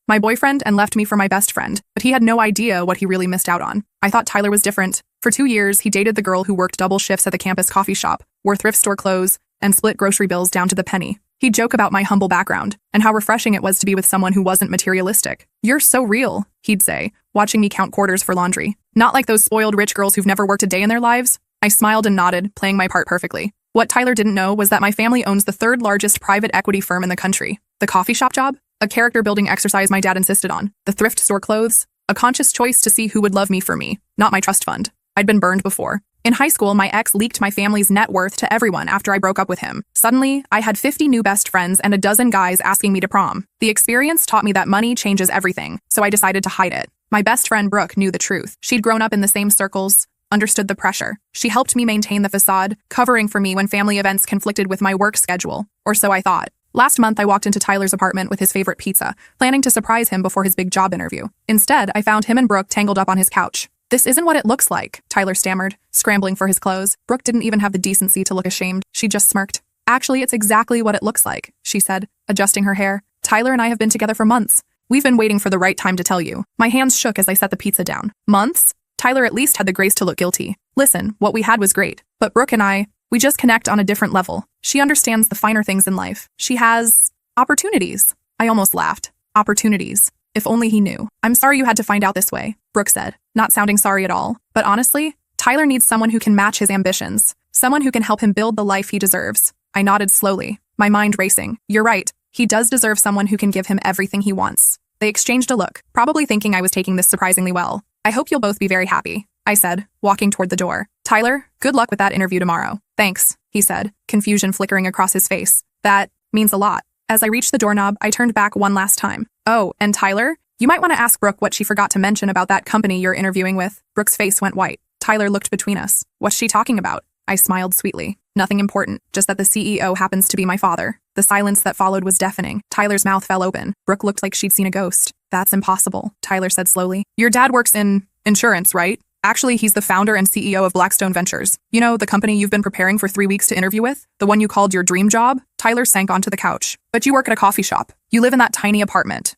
my boyfriend and left me for my best friend, but he had no idea what he really missed out on. I thought Tyler was different. For 2 years, he dated the girl who worked double shifts at the campus coffee shop, wore thrift store clothes, and split grocery bills down to the penny. He'd joke about my humble background and how refreshing it was to be with someone who wasn't materialistic. "You're so real," he'd say, watching me count quarters for laundry. "Not like those spoiled rich girls who've never worked a day in their lives." I smiled and nodded, playing my part perfectly. What Tyler didn't know was that my family owns the third largest private equity firm in the country. The coffee shop job? A character-building exercise my dad insisted on. The thrift store clothes? A conscious choice to see who would love me for me, not my trust fund. I'd been burned before. In high school, my ex leaked my family's net worth to everyone after I broke up with him. Suddenly, I had 50 new best friends and a dozen guys asking me to prom. The experience taught me that money changes everything, so I decided to hide it. My best friend Brooke knew the truth. She'd grown up in the same circles, understood the pressure. She helped me maintain the facade, covering for me when family events conflicted with my work schedule, or so I thought. Last month, I walked into Tyler's apartment with his favorite pizza, planning to surprise him before his big job interview. Instead, I found him and Brooke tangled up on his couch. "This isn't what it looks like," Tyler stammered, scrambling for his clothes. Brooke didn't even have the decency to look ashamed. She just smirked. "Actually, it's exactly what it looks like," she said, adjusting her hair. "Tyler and I have been together for months. We've been waiting for the right time to tell you." My hands shook as I set the pizza down. Months? Tyler at least had the grace to look guilty. "Listen, what we had was great, but Brooke and we just connect on a different level. She understands the finer things in life. She has opportunities." I almost laughed. Opportunities. If only he knew. "I'm sorry you had to find out this way," Brooke said, not sounding sorry at all. "But honestly, Tyler needs someone who can match his ambitions, someone who can help him build the life he deserves." I nodded slowly, my mind racing. "You're right. He does deserve someone who can give him everything he wants." They exchanged a look, probably thinking I was taking this surprisingly well. "I hope you'll both be very happy," I said, walking toward the door. "Tyler, good luck with that interview tomorrow." "Thanks," he said, confusion flickering across his face. "That means a lot." As I reached the doorknob, I turned back one last time. "Oh, and Tyler, you might want to ask Brooke what she forgot to mention about that company you're interviewing with." Brooke's face went white. Tyler looked between us. "What's she talking about?" I smiled sweetly. "Nothing important, just that the CEO happens to be my father." The silence that followed was deafening. Tyler's mouth fell open. Brooke looked like she'd seen a ghost. "That's impossible," Tyler said slowly. "Your dad works in insurance, right? Actually, he's the founder and CEO of Blackstone Ventures. You know, the company you've been preparing for 3 weeks to interview with? The one you called your dream job?" Tyler sank onto the couch. "But you work at a coffee shop. You live in that tiny apartment.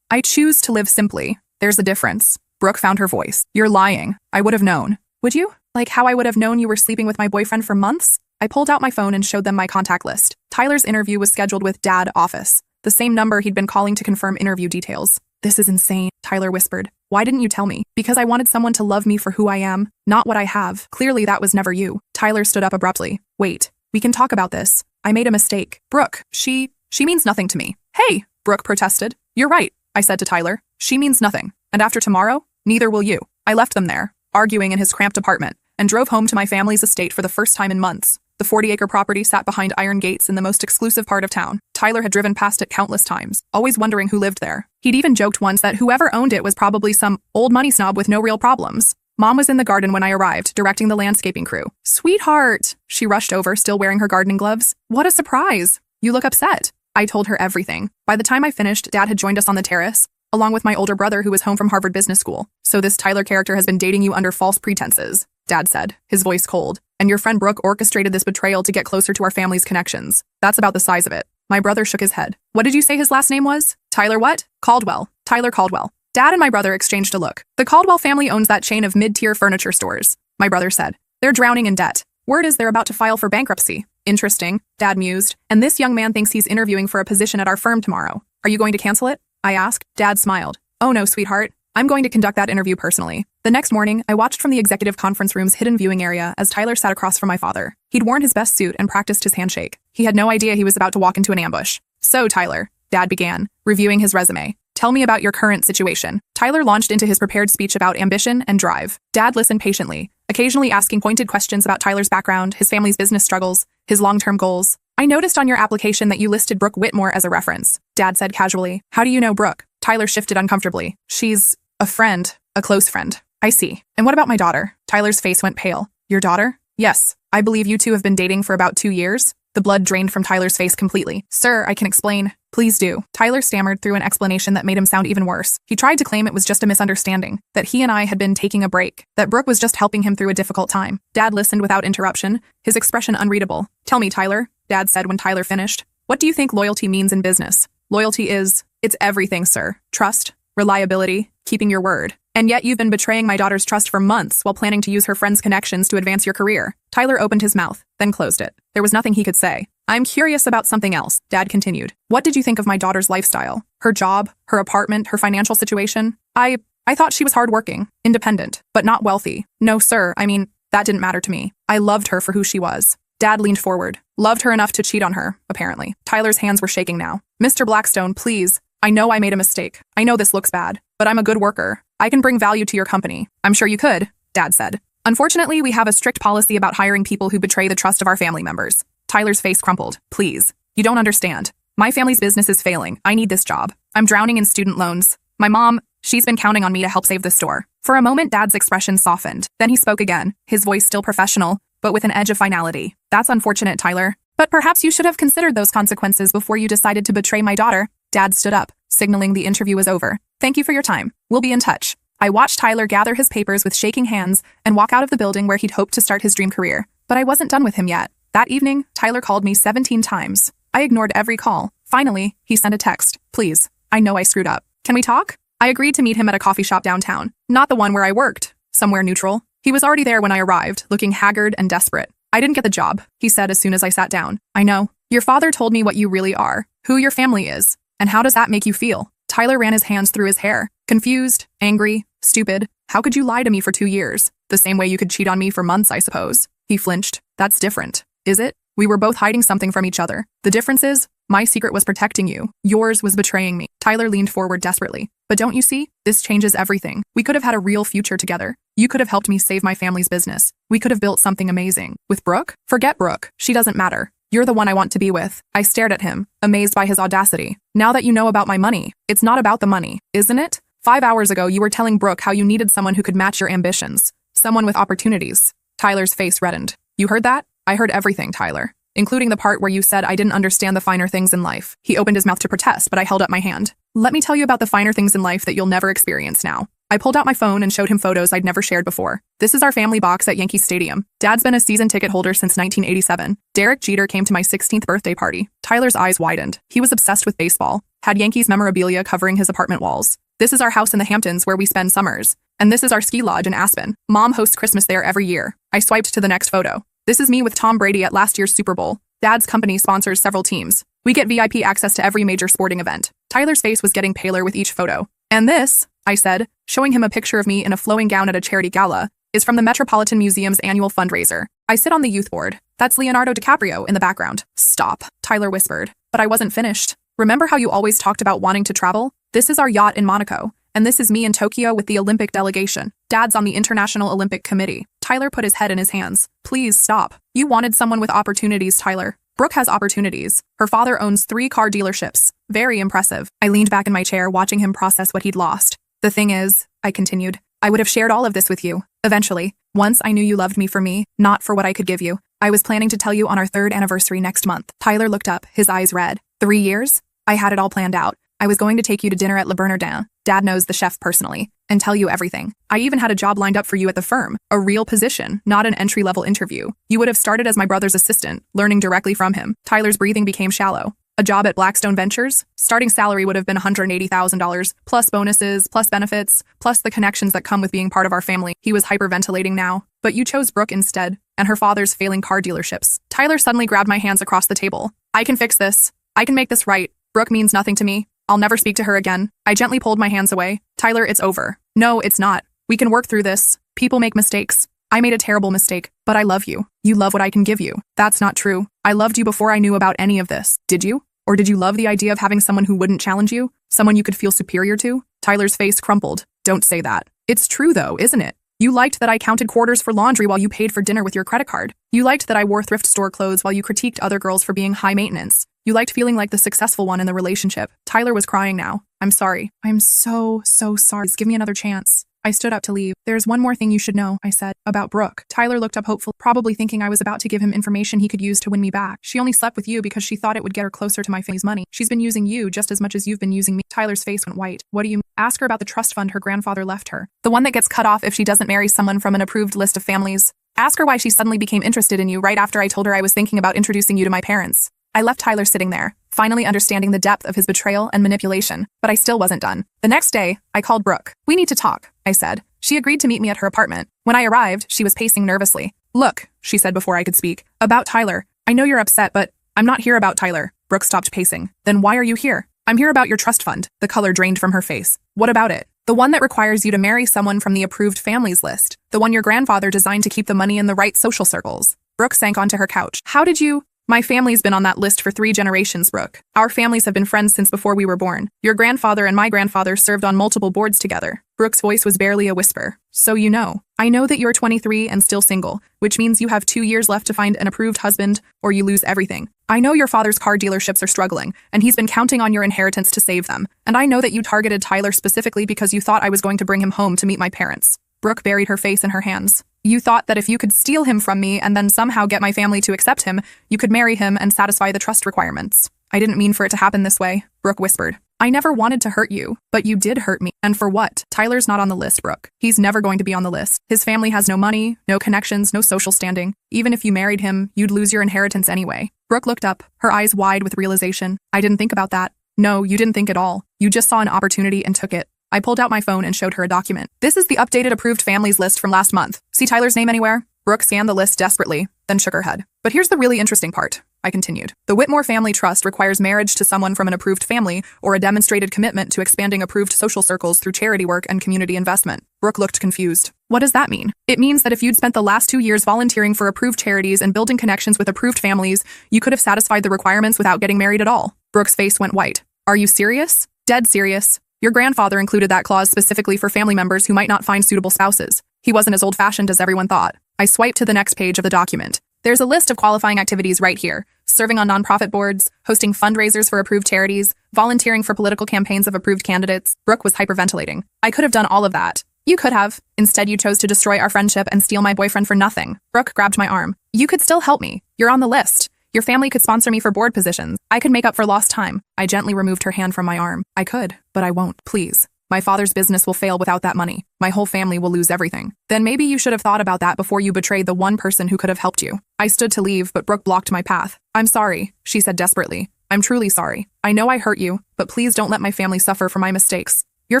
I choose to live simply. There's a difference." Brooke found her voice. "You're lying. I would have known." "Would you? Like how I would have known you were sleeping with my boyfriend for months?" I pulled out my phone and showed them my contact list. Tyler's interview was scheduled with Dad Office, the same number he'd been calling to confirm interview details. "This is insane," Tyler whispered. "Why didn't you tell me?" "Because I wanted someone to love me for who I am, not what I have. Clearly that was never you." Tyler stood up abruptly. "Wait, we can talk about this. I made a mistake. Brooke, she means nothing to me." "Hey," Brooke protested. "You're right," I said to Tyler. "She means nothing. And after tomorrow, neither will you." I left them there, arguing in his cramped apartment, and drove home to my family's estate for the first time in months. The 40-acre property sat behind iron gates in the most exclusive part of town. Tyler had driven past it countless times, always wondering who lived there. He'd even joked once that whoever owned it was probably some old money snob with no real problems. Mom was in the garden when I arrived, directing the landscaping crew. "Sweetheart," she rushed over, still wearing her gardening gloves. "What a surprise. You look upset." I told her everything. By the time I finished, Dad had joined us on the terrace, along with my older brother who was home from Harvard Business School. "So this Tyler character has been dating you under false pretenses," Dad said, his voice cold. "And your friend Brooke orchestrated this betrayal to get closer to our family's connections. That's about the size of it." My brother shook his head. "What did you say his last name was?" "Tyler what?" "Caldwell. Tyler Caldwell." Dad and my brother exchanged a look. "The Caldwell family owns that chain of mid-tier furniture stores," my brother said. "They're drowning in debt. Word is they're about to file for bankruptcy." "Interesting," Dad mused. "And this young man thinks he's interviewing for a position at our firm tomorrow. Are you going to cancel it?" I asked. Dad smiled. "Oh no, sweetheart. I'm going to conduct that interview personally." The next morning, I watched from the executive conference room's hidden viewing area as Tyler sat across from my father. He'd worn his best suit and practiced his handshake. He had no idea he was about to walk into an ambush. "So, Tyler," Dad began, reviewing his resume. "Tell me about your current situation." Tyler launched into his prepared speech about ambition and drive. Dad listened patiently, occasionally asking pointed questions about Tyler's background, his family's business struggles, his long-term goals. "I noticed on your application that you listed Brooke Whitmore as a reference," Dad said casually. "How do you know Brooke?" Tyler shifted uncomfortably. "She's a friend, a close friend." "I see. And what about my daughter?" Tyler's face went pale. "Your daughter?" "Yes. I believe you two have been dating for about 2 years." The blood drained from Tyler's face completely. "Sir, I can explain." "Please do." Tyler stammered through an explanation that made him sound even worse. He tried to claim it was just a misunderstanding, that he and I had been taking a break, that Brooke was just helping him through a difficult time. Dad listened without interruption, his expression unreadable. "Tell me, Tyler," Dad said when Tyler finished. "What do you think loyalty means in business?" "Loyalty is..." It's everything, sir. Trust, reliability, keeping your word. And yet you've been betraying my daughter's trust for months while planning to use her friend's connections to advance your career. Tyler opened his mouth, then closed it. There was nothing he could say. I'm curious about something else, Dad continued. What did you think of my daughter's lifestyle? Her job, her apartment, her financial situation? I thought she was hardworking, independent, but not wealthy. No, sir, I mean, that didn't matter to me. I loved her for who she was. Dad leaned forward. Loved her enough to cheat on her, apparently. Tyler's hands were shaking now. Mr. Blackstone, please. I know I made a mistake. I know this looks bad, but I'm a good worker. I can bring value to your company. I'm sure you could, Dad said. Unfortunately, we have a strict policy about hiring people who betray the trust of our family members. Tyler's face crumpled. Please. You don't understand. My family's business is failing. I need this job. I'm drowning in student loans. My mom, she's been counting on me to help save the store. For a moment, Dad's expression softened. Then he spoke again, his voice still professional, but with an edge of finality. That's unfortunate, Tyler. But perhaps you should have considered those consequences before you decided to betray my daughter. Dad stood up, signaling the interview was over. Thank you for your time. We'll be in touch. I watched Tyler gather his papers with shaking hands and walk out of the building where he'd hoped to start his dream career. But I wasn't done with him yet. That evening, Tyler called me 17 times. I ignored every call. Finally, he sent a text. Please, I know I screwed up. Can we talk? I agreed to meet him at a coffee shop downtown. Not the one where I worked. Somewhere neutral. He was already there when I arrived, looking haggard and desperate. I didn't get the job, he said as soon as I sat down. I know. Your father told me what you really are, who your family is, and how does that make you feel? Tyler ran his hands through his hair. Confused, angry, stupid. How could you lie to me for 2 years? The same way you could cheat on me for months, I suppose. He flinched. That's different. Is it? We were both hiding something from each other. The difference is, my secret was protecting you. Yours was betraying me. Tyler leaned forward desperately. But don't you see? This changes everything. We could have had a real future together. You could have helped me save my family's business. We could have built something amazing. With Brooke? Forget Brooke. She doesn't matter. You're the one I want to be with. I stared at him, amazed by his audacity. Now that you know about my money, it's not about the money, isn't it? 5 hours ago, you were telling Brooke how you needed someone who could match your ambitions. Someone with opportunities. Tyler's face reddened. You heard that? I heard everything, Tyler. Including the part where you said I didn't understand the finer things in life. He opened his mouth to protest, but I held up my hand. Let me tell you about the finer things in life that you'll never experience now. I pulled out my phone and showed him photos I'd never shared before. This is our family box at Yankee Stadium. Dad's been a season ticket holder since 1987. Derek Jeter came to my 16th birthday party. Tyler's eyes widened. He was obsessed with baseball. Had Yankees memorabilia covering his apartment walls. This is our house in the Hamptons where we spend summers. And this is our ski lodge in Aspen. Mom hosts Christmas there every year. I swiped to the next photo. This is me with Tom Brady at last year's Super Bowl. Dad's company sponsors several teams. We get VIP access to every major sporting event. Tyler's face was getting paler with each photo. And this, I said, showing him a picture of me in a flowing gown at a charity gala, is from the Metropolitan Museum's annual fundraiser. I sit on the youth board. That's Leonardo DiCaprio in the background. Stop, Tyler whispered. But I wasn't finished. Remember how you always talked about wanting to travel? This is our yacht in Monaco. And this is me in Tokyo with the Olympic delegation. Dad's on the International Olympic Committee. Tyler put his head in his hands. Please stop. You wanted someone with opportunities, Tyler. Brooke has opportunities. Her father owns 3 car dealerships. Very impressive. I leaned back in my chair, watching him process what he'd lost. The thing is, I continued, I would have shared all of this with you. Eventually. Once I knew you loved me for me, not for what I could give you. I was planning to tell you on our 3rd anniversary next month. Tyler looked up, his eyes red. 3 years? I had it all planned out. I was going to take you to dinner at Le Bernardin. Dad knows the chef personally, and tell you everything. I even had a job lined up for you at the firm, a real position, not an entry-level interview. You would have started as my brother's assistant, learning directly from him. Tyler's breathing became shallow. A job at Blackstone Ventures? Starting salary would have been $180,000, plus bonuses, plus benefits, plus the connections that come with being part of our family. He was hyperventilating now. But you chose Brooke instead, and her father's failing car dealerships. Tyler suddenly grabbed my hands across the table. I can fix this. I can make this right. Brooke means nothing to me. I'll never speak to her again. I gently pulled my hands away. Tyler, it's over. No, it's not. We can work through this. People make mistakes. I made a terrible mistake, but I love you. You love what I can give you. That's not true. I loved you before I knew about any of this. Did you? Or did you love the idea of having someone who wouldn't challenge you? Someone you could feel superior to? Tyler's face crumpled. Don't say that. It's true though, isn't it? You liked that I counted quarters for laundry while you paid for dinner with your credit card. You liked that I wore thrift store clothes while you critiqued other girls for being high maintenance. You liked feeling like the successful one in the relationship. Tyler was crying now. I'm sorry. I'm so sorry. Give me another chance. I stood up to leave. There's one more thing you should know, I said, about Brooke. Tyler looked up hopeful, probably thinking I was about to give him information he could use to win me back. She only slept with you because she thought it would get her closer to my family's money. She's been using you just as much as you've been using me. Tyler's face went white. What do you mean? Ask her about the trust fund her grandfather left her. The one that gets cut off if she doesn't marry someone from an approved list of families. Ask her why she suddenly became interested in you right after I told her I was thinking about introducing you to my parents. I left Tyler sitting there, finally understanding the depth of his betrayal and manipulation, but I still wasn't done. The next day, I called Brooke. "We need to talk," I said. She agreed to meet me at her apartment. When I arrived, she was pacing nervously. "Look," she said before I could speak, "about Tyler. I know you're upset, but I'm not here about Tyler." Brooke stopped pacing. "Then why are you here?" "I'm here about your trust fund." The color drained from her face. "What about it?" "The one that requires you to marry someone from the approved families list. The one your grandfather designed to keep the money in the right social circles." Brooke sank onto her couch. "How did you—" "My family's been on that list for 3 generations, Brooke. Our families have been friends since before we were born. Your grandfather and my grandfather served on multiple boards together." Brooke's voice was barely a whisper. "So you know. I know that you're 23 and still single, which means you have 2 years left to find an approved husband, or you lose everything. I know your father's car dealerships are struggling, and he's been counting on your inheritance to save them. And I know that you targeted Tyler specifically because you thought I was going to bring him home to meet my parents." Brooke buried her face in her hands. "You thought that if you could steal him from me and then somehow get my family to accept him, you could marry him and satisfy the trust requirements." "I didn't mean for it to happen this way," Brooke whispered. "I never wanted to hurt you, but you did hurt me. And for what?" "Tyler's not on the list, Brooke. He's never going to be on the list. His family has no money, no connections, no social standing. Even if you married him, you'd lose your inheritance anyway." Brooke looked up, her eyes wide with realization. "I didn't think about that." "No, you didn't think at all. You just saw an opportunity and took it." I pulled out my phone and showed her a document. "This is the updated approved families list from last month. See Tyler's name anywhere?" Brooke scanned the list desperately, then shook her head. "But here's the really interesting part," I continued. "The Whitmore Family Trust requires marriage to someone from an approved family or a demonstrated commitment to expanding approved social circles through charity work and community investment." Brooke looked confused. "What does that mean?" "It means that if you'd spent the last 2 years volunteering for approved charities and building connections with approved families, you could have satisfied the requirements without getting married at all." Brooke's face went white. "Are you serious?" "Dead serious. Your grandfather included that clause specifically for family members who might not find suitable spouses. He wasn't as old-fashioned as everyone thought." I swiped to the next page of the document. "There's a list of qualifying activities right here. Serving on nonprofit boards, hosting fundraisers for approved charities, volunteering for political campaigns of approved candidates." Brooke was hyperventilating. "I could have done all of that." "You could have. Instead, you chose to destroy our friendship and steal my boyfriend for nothing." Brooke grabbed my arm. "You could still help me. You're on the list. Your family could sponsor me for board positions. I could make up for lost time." I gently removed her hand from my arm. "I could, but I won't. Please. My father's business will fail without that money. My whole family will lose everything." "Then maybe you should have thought about that before you betrayed the one person who could have helped you." I stood to leave, but Brooke blocked my path. "I'm sorry," she said desperately. "I'm truly sorry. I know I hurt you, but please don't let my family suffer for my mistakes." "Your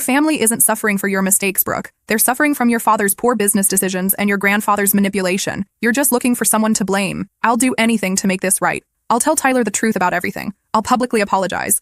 family isn't suffering for your mistakes, Brooke. They're suffering from your father's poor business decisions and your grandfather's manipulation. You're just looking for someone to blame. I'll do anything to make this right. I'll tell Tyler the truth about everything. I'll publicly apologize.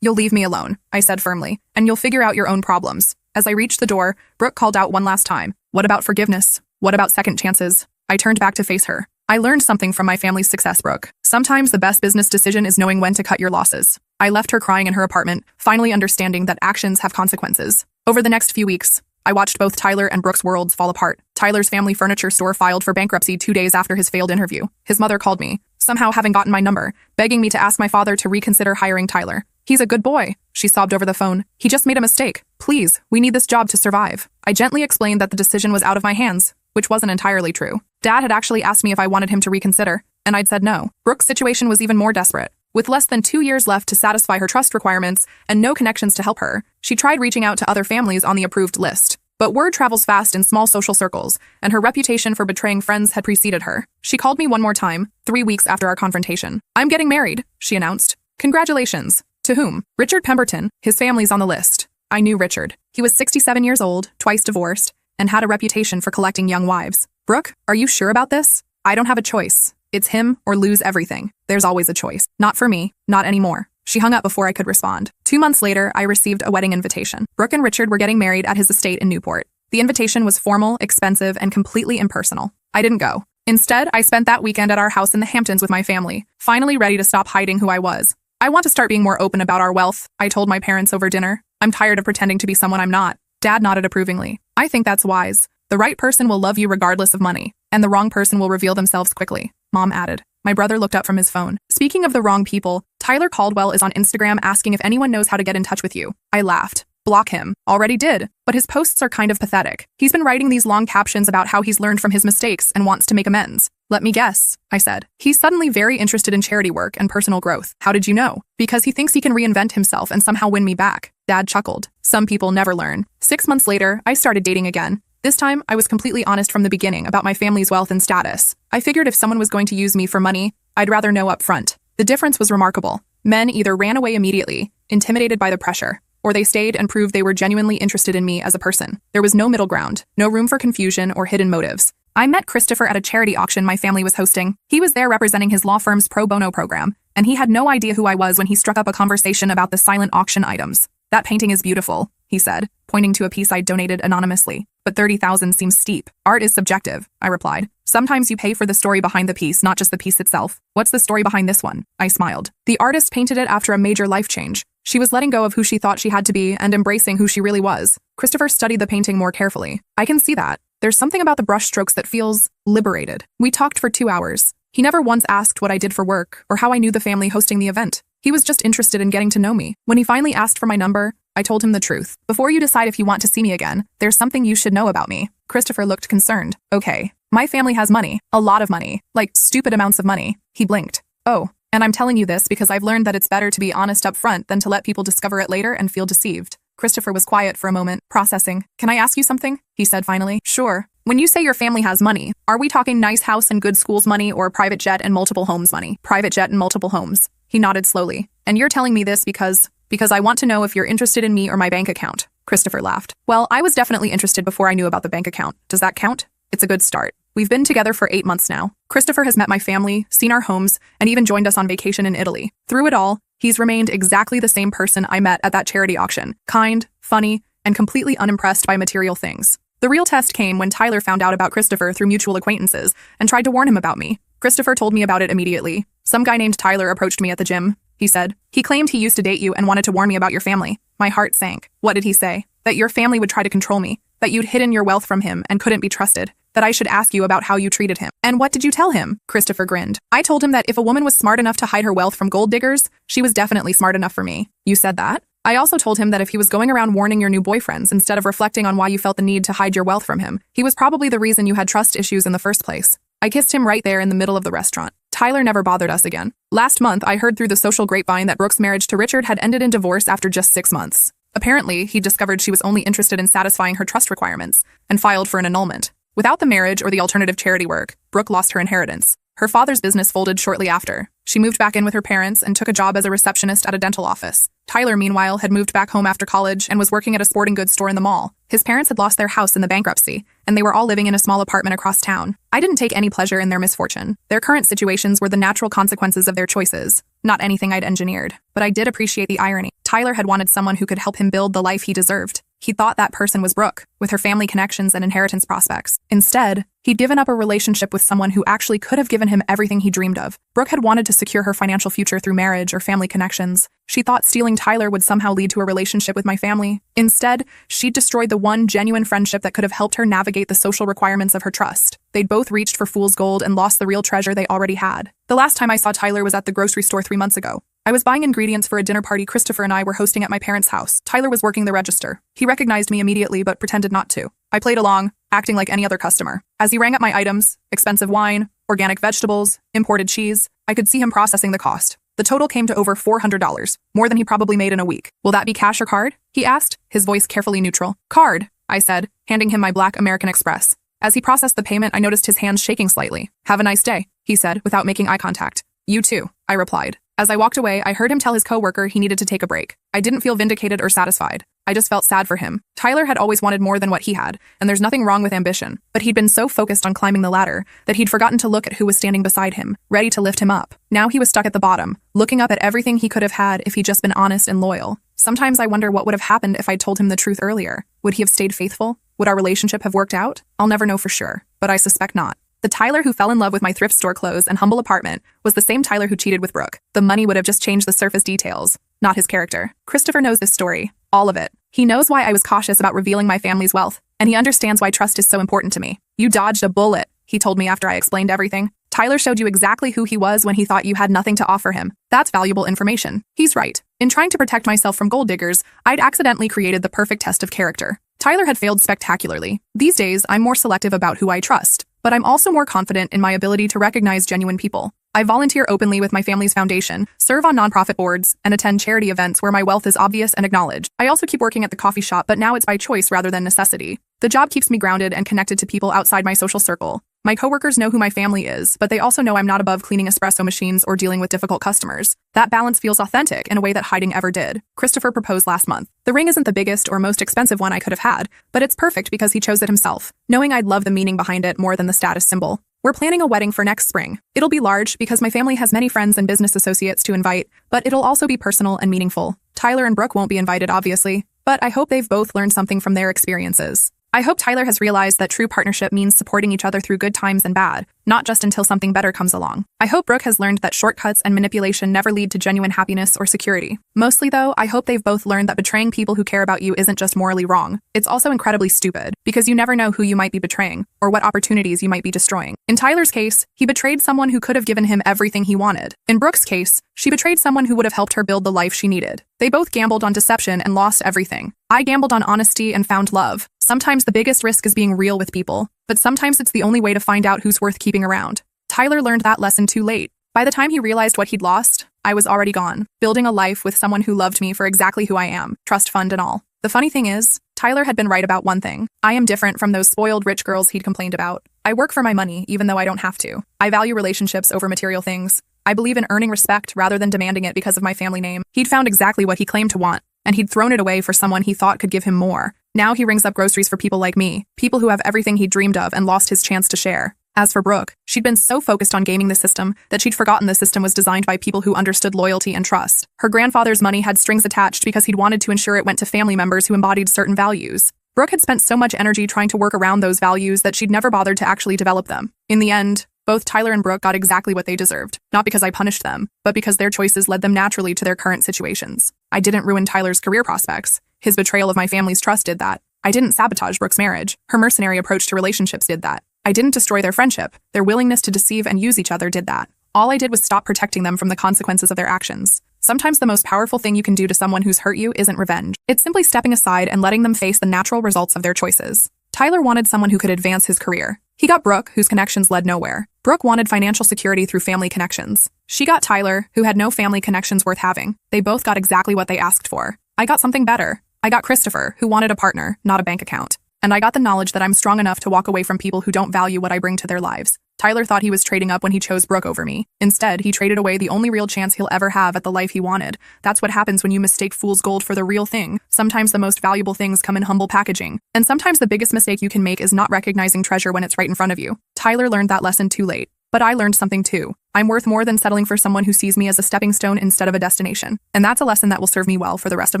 You'll leave me alone," I said firmly, "and you'll figure out your own problems." As I reached the door, Brooke called out one last time. "What about forgiveness? What about second chances?" I turned back to face her. "I learned something from my family's success, Brooke. Sometimes the best business decision is knowing when to cut your losses." I left her crying in her apartment, finally understanding that actions have consequences. Over the next few weeks, I watched both Tyler and Brooke's worlds fall apart. Tyler's family furniture store filed for bankruptcy 2 days after his failed interview. His mother called me, somehow having gotten my number, begging me to ask my father to reconsider hiring Tyler. "He's a good boy," she sobbed over the phone. "He just made a mistake. Please, we need this job to survive." I gently explained that the decision was out of my hands, which wasn't entirely true. Dad had actually asked me if I wanted him to reconsider, and I'd said no. Brooke's situation was even more desperate. With less than 2 years left to satisfy her trust requirements and no connections to help her, she tried reaching out to other families on the approved list. But word travels fast in small social circles, and her reputation for betraying friends had preceded her. She called me one more time, 3 weeks after our confrontation. "I'm getting married," she announced. "Congratulations." "To whom?" "Richard Pemberton. His family's on the list." I knew Richard. He was 67 years old, twice divorced, and had a reputation for collecting young wives. "Brooke, are you sure about this?" "I don't have a choice. It's him or lose everything. There's always a choice. Not for me, not anymore." She hung up before I could respond. 2 months later, I received a wedding invitation. Brooke and Richard were getting married at his estate in Newport. The invitation was formal, expensive, and completely impersonal. I didn't go. Instead, I spent that weekend at our house in the Hamptons with my family, finally ready to stop hiding who I was. "I want to start being more open about our wealth," I told my parents over dinner. "I'm tired of pretending to be someone I'm not." Dad nodded approvingly. "I think that's wise. The right person will love you regardless of money, and the wrong person will reveal themselves quickly," Mom added. My brother looked up from his phone. "Speaking of the wrong people, Tyler Caldwell is on Instagram asking if anyone knows how to get in touch with you." I laughed. "Block him." "Already did. But his posts are kind of pathetic. He's been writing these long captions about how he's learned from his mistakes and wants to make amends." "Let me guess," I said. "He's suddenly very interested in charity work and personal growth." "How did you know?" "Because he thinks he can reinvent himself and somehow win me back." Dad chuckled. "Some people never learn." 6 months later, I started dating again. This time, I was completely honest from the beginning about my family's wealth and status. I figured if someone was going to use me for money, I'd rather know up front. The difference was remarkable. Men either ran away immediately, intimidated by the pressure, or they stayed and proved they were genuinely interested in me as a person. There was no middle ground, no room for confusion or hidden motives. I met Christopher at a charity auction my family was hosting. He was there representing his law firm's pro bono program, and he had no idea who I was when he struck up a conversation about the silent auction items. "That painting is beautiful," he said, pointing to a piece I'd donated anonymously. "But 30,000 seems steep." "Art is subjective," I replied. "Sometimes you pay for the story behind the piece, not just the piece itself." "What's the story behind this one?" I smiled. "The artist painted it after a major life change. She was letting go of who she thought she had to be and embracing who she really was." Christopher studied the painting more carefully. "I can see that. There's something about the brushstrokes that feels liberated." We talked for 2 hours. He never once asked what I did for work or how I knew the family hosting the event. He was just interested in getting to know me. When he finally asked for my number, I told him the truth. "Before you decide if you want to see me again, there's something you should know about me." Christopher looked concerned. "Okay. My family has money. A lot of money. Like stupid amounts of money." He blinked. "Oh. And I'm telling you this because I've learned that it's better to be honest up front than to let people discover it later and feel deceived." Christopher was quiet for a moment, processing. "Can I ask you something?" he said finally. "Sure. When you say your family has money, are we talking nice house and good schools money or private jet and multiple homes money?" "Private jet and multiple homes." He nodded slowly. "And you're telling me this because I want to know if you're interested in me or my bank account." Christopher laughed. "Well, I was definitely interested before I knew about the bank account. Does that count?" "It's a good start. We've been together for 8 months now. Christopher has met my family, seen our homes, and even joined us on vacation in Italy. Through it all, he's remained exactly the same person I met at that charity auction. Kind, funny, and completely unimpressed by material things." The real test came when Tyler found out about Christopher through mutual acquaintances and tried to warn him about me. Christopher told me about it immediately. "Some guy named Tyler approached me at the gym," he said. "He claimed he used to date you and wanted to warn me about your family." My heart sank. "What did he say?" "That your family would try to control me, that you'd hidden your wealth from him and couldn't be trusted, that I should ask you about how you treated him." "And what did you tell him?" Christopher grinned. "I told him that if a woman was smart enough to hide her wealth from gold diggers, she was definitely smart enough for me." "You said that?" "I also told him that if he was going around warning your new boyfriends instead of reflecting on why you felt the need to hide your wealth from him, he was probably the reason you had trust issues in the first place." I kissed him right there in the middle of the restaurant. Tyler never bothered us again. Last month, I heard through the social grapevine that Brooke's marriage to Richard had ended in divorce after just 6 months. Apparently, he discovered she was only interested in satisfying her trust requirements and filed for an annulment. Without the marriage or the alternative charity work, Brooke lost her inheritance. Her father's business folded shortly after. She moved back in with her parents and took a job as a receptionist at a dental office. Tyler, meanwhile, had moved back home after college and was working at a sporting goods store in the mall. His parents had lost their house in the bankruptcy, and they were all living in a small apartment across town. I didn't take any pleasure in their misfortune. Their current situations were the natural consequences of their choices, not anything I'd engineered. But I did appreciate the irony. Tyler had wanted someone who could help him build the life he deserved. He thought that person was Brooke, with her family connections and inheritance prospects. Instead, he'd given up a relationship with someone who actually could have given him everything he dreamed of. Brooke had wanted to secure her financial future through marriage or family connections. She thought stealing Tyler would somehow lead to a relationship with my family. Instead, she'd destroyed the one genuine friendship that could have helped her navigate the social requirements of her trust. They'd both reached for fool's gold and lost the real treasure they already had. The last time I saw Tyler was at the grocery store 3 months ago. I was buying ingredients for a dinner party Christopher and I were hosting at my parents' house. Tyler was working the register. He recognized me immediately but pretended not to. I played along, acting like any other customer. As he rang up my items, expensive wine, organic vegetables, imported cheese, I could see him processing the cost. The total came to over $400, more than he probably made in a week. "Will that be cash or card?" he asked, his voice carefully neutral. "Card," I said, handing him my black American Express. As he processed the payment, I noticed his hands shaking slightly. "Have a nice day," he said, without making eye contact. "You too," I replied. As I walked away, I heard him tell his coworker he needed to take a break. I didn't feel vindicated or satisfied. I just felt sad for him. Tyler had always wanted more than what he had, and there's nothing wrong with ambition. But he'd been so focused on climbing the ladder that he'd forgotten to look at who was standing beside him, ready to lift him up. Now he was stuck at the bottom, looking up at everything he could have had if he'd just been honest and loyal. Sometimes I wonder what would have happened if I'd told him the truth earlier. Would he have stayed faithful? Would our relationship have worked out? I'll never know for sure, but I suspect not. The Tyler who fell in love with my thrift store clothes and humble apartment was the same Tyler who cheated with Brooke. The money would have just changed the surface details, not his character. Christopher knows this story, all of it. He knows why I was cautious about revealing my family's wealth, and he understands why trust is so important to me. "You dodged a bullet," he told me after I explained everything. "Tyler showed you exactly who he was when he thought you had nothing to offer him. That's valuable information." He's right. In trying to protect myself from gold diggers, I'd accidentally created the perfect test of character. Tyler had failed spectacularly. These days, I'm more selective about who I trust, but I'm also more confident in my ability to recognize genuine people. I volunteer openly with my family's foundation, serve on nonprofit boards, and attend charity events where my wealth is obvious and acknowledged. I also keep working at the coffee shop, but now it's by choice rather than necessity. The job keeps me grounded and connected to people outside my social circle. My coworkers know who my family is, but they also know I'm not above cleaning espresso machines or dealing with difficult customers. That balance feels authentic in a way that hiding ever did. Christopher proposed last month. The ring isn't the biggest or most expensive one I could have had, but it's perfect because he chose it himself, knowing I'd love the meaning behind it more than the status symbol. We're planning a wedding for next spring. It'll be large because my family has many friends and business associates to invite, but it'll also be personal and meaningful. Tyler and Brooke won't be invited, obviously, but I hope they've both learned something from their experiences. I hope Tyler has realized that true partnership means supporting each other through good times and bad, not just until something better comes along. I hope Brooke has learned that shortcuts and manipulation never lead to genuine happiness or security. Mostly though, I hope they've both learned that betraying people who care about you isn't just morally wrong. It's also incredibly stupid, because you never know who you might be betraying, or what opportunities you might be destroying. In Tyler's case, he betrayed someone who could have given him everything he wanted. In Brooke's case, she betrayed someone who would have helped her build the life she needed. They both gambled on deception and lost everything. I gambled on honesty and found love. Sometimes the biggest risk is being real with people, but sometimes it's the only way to find out who's worth keeping around. Tyler learned that lesson too late. By the time he realized what he'd lost, I was already gone, building a life with someone who loved me for exactly who I am, trust fund and all. The funny thing is, Tyler had been right about one thing. I am different from those spoiled rich girls he'd complained about. I work for my money, even though I don't have to. I value relationships over material things. I believe in earning respect rather than demanding it because of my family name. He'd found exactly what he claimed to want, and he'd thrown it away for someone he thought could give him more. Now he rings up groceries for people like me, people who have everything he dreamed of and lost his chance to share. As for Brooke, she'd been so focused on gaming the system that she'd forgotten the system was designed by people who understood loyalty and trust. Her grandfather's money had strings attached because he'd wanted to ensure it went to family members who embodied certain values. Brooke had spent so much energy trying to work around those values that she'd never bothered to actually develop them. In the end, both Tyler and Brooke got exactly what they deserved, not because I punished them, but because their choices led them naturally to their current situations. I didn't ruin Tyler's career prospects. His betrayal of my family's trust did that. I didn't sabotage Brooke's marriage. Her mercenary approach to relationships did that. I didn't destroy their friendship. Their willingness to deceive and use each other did that. All I did was stop protecting them from the consequences of their actions. Sometimes the most powerful thing you can do to someone who's hurt you isn't revenge. It's simply stepping aside and letting them face the natural results of their choices. Tyler wanted someone who could advance his career. He got Brooke, whose connections led nowhere. Brooke wanted financial security through family connections. She got Tyler, who had no family connections worth having. They both got exactly what they asked for. I got something better. I got Christopher, who wanted a partner, not a bank account. And I got the knowledge that I'm strong enough to walk away from people who don't value what I bring to their lives. Tyler thought he was trading up when he chose Brooke over me. Instead, he traded away the only real chance he'll ever have at the life he wanted. That's what happens when you mistake fool's gold for the real thing. Sometimes the most valuable things come in humble packaging. And sometimes the biggest mistake you can make is not recognizing treasure when it's right in front of you. Tyler learned that lesson too late. But I learned something too. I'm worth more than settling for someone who sees me as a stepping stone instead of a destination. And that's a lesson that will serve me well for the rest of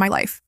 my life.